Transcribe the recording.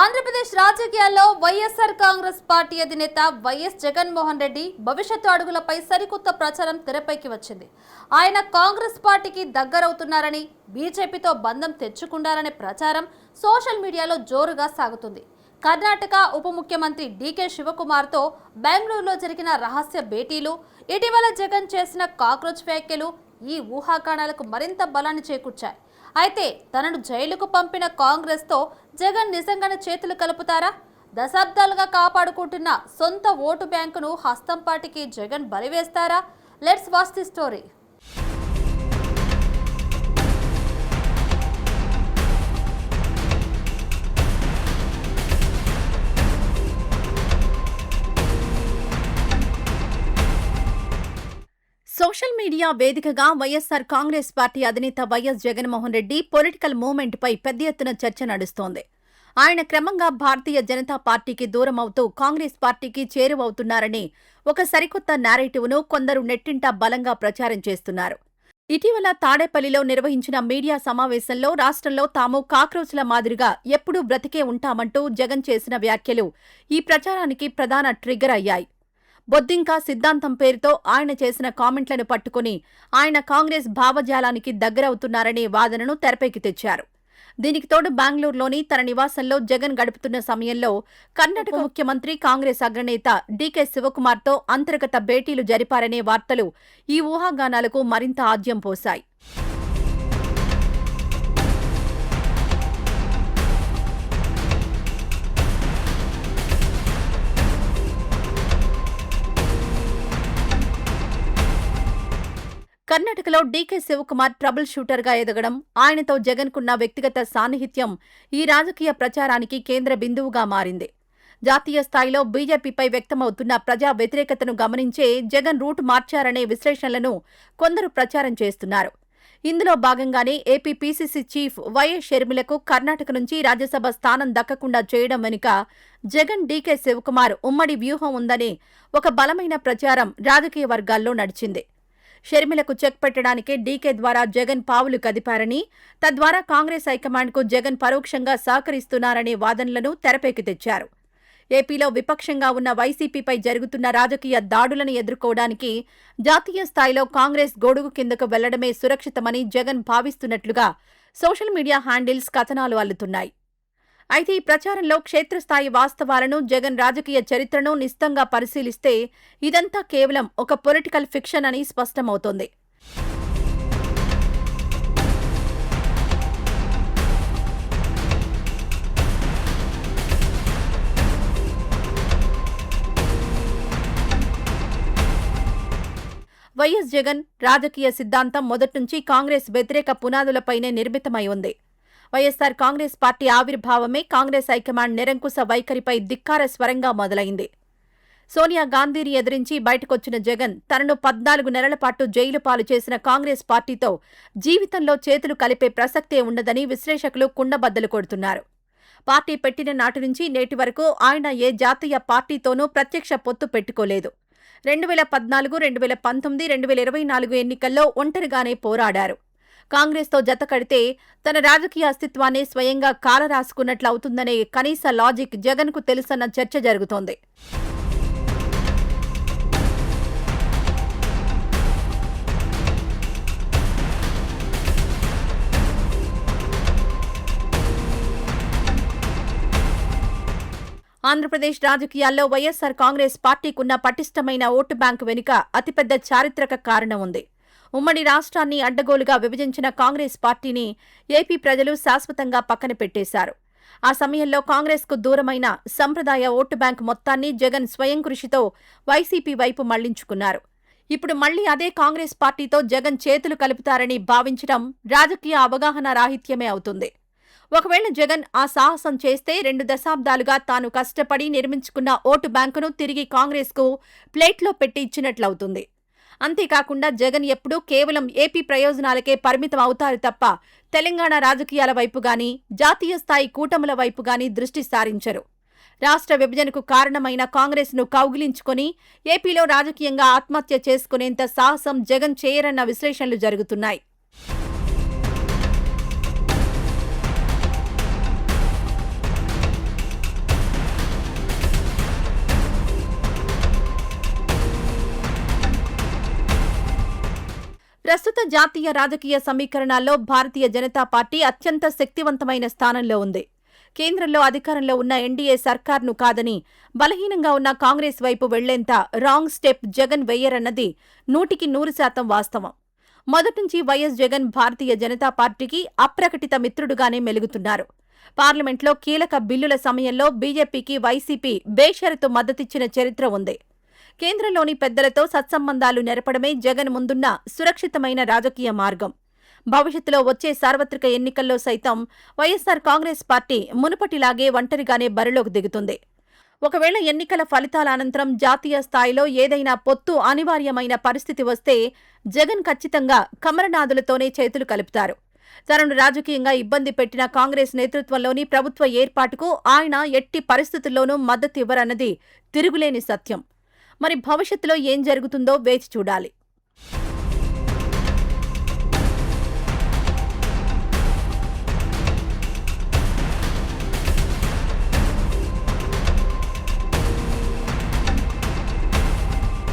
ఆంధ్రప్రదేశ్ రాజకీయాల్లో వైఎస్ఆర్ కాంగ్రెస్ పార్టీ అధినేత వైఎస్ జగన్మోహన్ రెడ్డి భవిష్యత్తు అడుగులపై సరికొత్త ప్రచారం తెరపైకి వచ్చింది. ఆయన కాంగ్రెస్ పార్టీకి దగ్గరవుతున్నారని, బీజేపీతో బంధం తెచ్చుకున్నారనే ప్రచారం సోషల్ మీడియాలో జోరుగా సాగుతుంది. కర్ణాటక ఉప ముఖ్యమంత్రి డీకే శివకుమార్తో బెంగళూరులో జరిగిన రహస్య భేటీలు, ఇటీవల జగన్ చేసిన కాక్రోచ్ వ్యాఖ్యలు ఈ ఊహాగానాలకు మరింత బలాన్ని చేకూర్చాయి. అయితే తనను జైలుకు పంపిన కాంగ్రెస్తో జగన్ నిజంగానే చేతులు కలుపుతారా? దశాబ్దాలుగా కాపాడుకుంటున్న సొంత ఓటు బ్యాంకును హస్తంపాటికి జగన్ బలివేస్తారా? Let's watch the story. Social media వేదికగా వైఎస్సార్ కాంగ్రెస్ పార్టీ అధినేత వైఎస్ జగన్మోహన్ రెడ్డి పొలిటికల్ మూవ్మెంట్ పై పెద్ద ఎత్తున చర్చ నడుస్తోంది. ఆయన క్రమంగా భారతీయ జనతా పార్టీకి దూరం అవుతూ కాంగ్రెస్ పార్టీకి చేరువవుతున్నారని ఒక సరికొత్త నేరేటివ్ను కొందరు నెట్టింట బలంగా ప్రచారం చేస్తున్నారు. ఇటీవల తాడేపల్లిలో నిర్వహించిన మీడియా సమావేశంలో రాష్ట్రంలో తాము కాక్రోచ్ల మాదిరిగా ఎప్పుడూ బ్రతికే ఉంటామంటూ జగన్ చేసిన వ్యాఖ్యలు ఈ ప్రచారానికి ప్రధాన ట్రిగ్గర్ అయ్యాయి. బొద్దింక సిద్ధాంతం పేరుతో ఆయన చేసిన కామెంట్లను పట్టుకుని ఆయన కాంగ్రెస్ భావజాలానికి దగ్గరవుతున్నారనే వాదనను తెరపైకి తెచ్చారు. దీనికి తోడు బెంగళూరులోని తన నివాసంలో జగన్ గడుపుతున్న సమయంలో కర్ణాటక ముఖ్యమంత్రి కాంగ్రెస్ అగ్రనేత డీకే శివకుమార్తో అంతర్గత భేటీలు జరిపారనే వార్తలు ఈ ఊహాగానాలకు మరింత ఆజ్యం పోశాయి. కర్ణాటకలో డీకే శివకుమార్ ట్రబుల్ షూటర్గా ఎదగడం, ఆయనతో జగన్కున్న వ్యక్తిగత సాన్నిహిత్యం ఈ రాజకీయ ప్రచారానికి కేంద్ర బిందువుగా మారింది. జాతీయ స్థాయిలో బీజేపీపై వ్యక్తమవుతున్న ప్రజా వ్యతిరేకతను గమనించే జగన్ రూట్ మార్చారనే విశ్లేషణలను కొందరు ప్రచారం చేస్తున్నారు. ఇందులో భాగంగానే ఏపీ పీసీసీ చీఫ్ వైఎస్ షర్మిలకు కర్ణాటక నుంచి రాజ్యసభ స్థానం దక్కకుండా చేయడం వెనుక జగన్ డీకే శివకుమార్ ఉమ్మడి వ్యూహం ఉందనే ఒక బలమైన ప్రచారం రాజకీయ వర్గాల్లో నడిచింది. షర్మిలకు చెక్ పెట్టడానికే డీకే ద్వారా జగన్ పావులు కదిపారని, తద్వారా కాంగ్రెస్ హైకమాండ్కు జగన్ పరోక్షంగా సహకరిస్తున్నారనే వాదనలను తెరపైకి తెచ్చారు. ఏపీలో విపక్షంగా ఉన్న వైసీపీపై జరుగుతున్న రాజకీయ దాడులను ఎదుర్కోవడానికి జాతీయ స్థాయిలో కాంగ్రెస్ గొడుగు కిందకు వెళ్లడమే సురక్షితమని జగన్ భావిస్తున్నట్లుగా సోషల్ మీడియా హ్యాండిల్స్ కథనాలు అల్లుతున్నాయి. అయితే ఈ ప్రచారంలో క్షేత్రస్థాయి వాస్తవాలను, జగన్ రాజకీయ చరిత్రను నిశితంగా పరిశీలిస్తే ఇదంతా కేవలం ఒక పొలిటికల్ ఫిక్షన్ అని స్పష్టమవుతోంది. వైఎస్ జగన్ రాజకీయ సిద్ధాంతం మొదట్నుంచి కాంగ్రెస్ వ్యతిరేక పునాదులపైనే నిర్మితమై ఉంది. వైఎస్సార్ కాంగ్రెస్ పార్టీ ఆవిర్భావమే కాంగ్రెస్ హైకమాండ్ నిరంకుశ వైఖరిపై ధిక్కార స్వరంగా మొదలైంది. సోనియా గాంధీని ఎదిరించి బయటకొచ్చిన జగన్ తనను 14 నెలల పాటు జైలు పాలు చేసిన కాంగ్రెస్ పార్టీతో జీవితంలో చేతులు కలిపే ప్రసక్తే ఉండదని విశ్లేషకులు కుండబద్దలు కొడుతున్నారు. పార్టీ పెట్టిన నాటి నుంచి నేటి వరకు ఆయన ఏ జాతీయ పార్టీతోనూ ప్రత్యక్ష పొత్తు పెట్టుకోలేదు. 2014, 2019, 2024 ఎన్నికల్లో ఒంటరిగానే పోరాడారు. కాంగ్రెస్తో జత కడితే తన రాజకీయ అస్తిత్వాన్ని స్వయంగా కాలరాసుకున్నట్లవుతుందనే కనీస లాజిక్ జగన్కు తెలుసన్న చర్చ జరుగుతోంది. ఆంధ్రప్రదేశ్ రాజకీయాల్లో వైఎస్సార్ కాంగ్రెస్ పార్టీకున్న పటిష్టమైన ఓటు బ్యాంకు వెనుక అతిపెద్ద చారిత్రక కారణం ఉంది. ఉమ్మడి రాష్ట్రాన్ని అడ్డగోలుగా విభజించిన కాంగ్రెస్ పార్టీని ఏపీ ప్రజలు శాశ్వతంగా పక్కన పెట్టేశారు. ఆ సమయంలో కాంగ్రెస్కు దూరమైన సంప్రదాయ ఓటు బ్యాంకు మొత్తాన్ని జగన్ స్వయం కృషితో వైసీపీ వైపు మళ్లించుకున్నారు. ఇప్పుడు మళ్లీ అదే కాంగ్రెస్ పార్టీతో జగన్ చేతులు కలుపుతారని భావించడం రాజకీయ అవగాహన రాహిత్యమే అవుతుంది. ఒకవేళ జగన్ ఆ సాహసం చేస్తే 2 దశాబ్దాలుగా తాను కష్టపడి నిర్మించుకున్న ఓటు బ్యాంకును తిరిగి కాంగ్రెస్కు ప్లేట్లో పెట్టి ఇచ్చినట్లవుతుంది. అంతేకాకుండా జగన్ ఎప్పుడూ కేవలం ఏపీ ప్రయోజనాలకే పరిమితం అవుతారు తప్ప తెలంగాణ రాజకీయాల వైపుగాని, జాతీయ స్థాయి కూటముల వైపుగాని దృష్టి సారించరు. రాష్ట్ర విభజనకు కారణమైన కాంగ్రెస్ను కౌగిలించుకొని ఏపీలో రాజకీయంగా ఆత్మహత్య చేసుకునేంత సాహసం జగన్ చేయరన్న విశ్లేషణలు జరుగుతున్నాయి. ప్రస్తుత జాతీయ రాజకీయ సమీకరణాల్లో భారతీయ జనతా పార్టీ అత్యంత శక్తివంతమైన స్థానంలో ఉంది. కేంద్రంలో అధికారంలో ఉన్న ఎన్డీఏ సర్కార్ను కాదని బలహీనంగా ఉన్న కాంగ్రెస్ వైపు వెళ్లేంత రాంగ్ స్టెప్ జగన్ వెయ్యరన్నది 100% వాస్తవం. మొదట్నుంచి వైఎస్ జగన్ భారతీయ జనతా పార్టీకి అప్రకటిత మిత్రుడుగానే మెలుగుతున్నారు. పార్లమెంట్లో కీలక బిల్లుల సమయంలో బీజేపీకి వైసీపీ బేషరతు మద్దతిచ్చిన చరిత్ర ఉంది. కేంద్రంలోని పెద్దలతో సత్సంబంధాలు నెరపడమే జగన్ ముందున్న సురక్షితమైన రాజకీయ మార్గం. భవిష్యత్తులో వచ్చే సార్వత్రిక ఎన్నికల్లో సైతం వైఎస్సార్ కాంగ్రెస్ పార్టీ మునుపటిలాగే ఒంటరిగానే బరిలోకి దిగుతుంది. ఒకవేళ ఎన్నికల ఫలితాల అనంతరం జాతీయ స్థాయిలో ఏదైనా పొత్తు అనివార్యమైన పరిస్థితి వస్తే జగన్ ఖచ్చితంగా కమరనాథులతోనే చేతులు కలుపుతారు. తనను రాజకీయంగా ఇబ్బంది పెట్టిన కాంగ్రెస్ నేతృత్వంలోని ప్రభుత్వ ఏర్పాటుకు ఆయన ఎట్టి పరిస్థితుల్లోనూ మద్దతివ్వరన్నది తిరుగులేని సత్యం. మరి భవిష్యత్తులో ఏం జరుగుతుందో వేచి చూడాలి.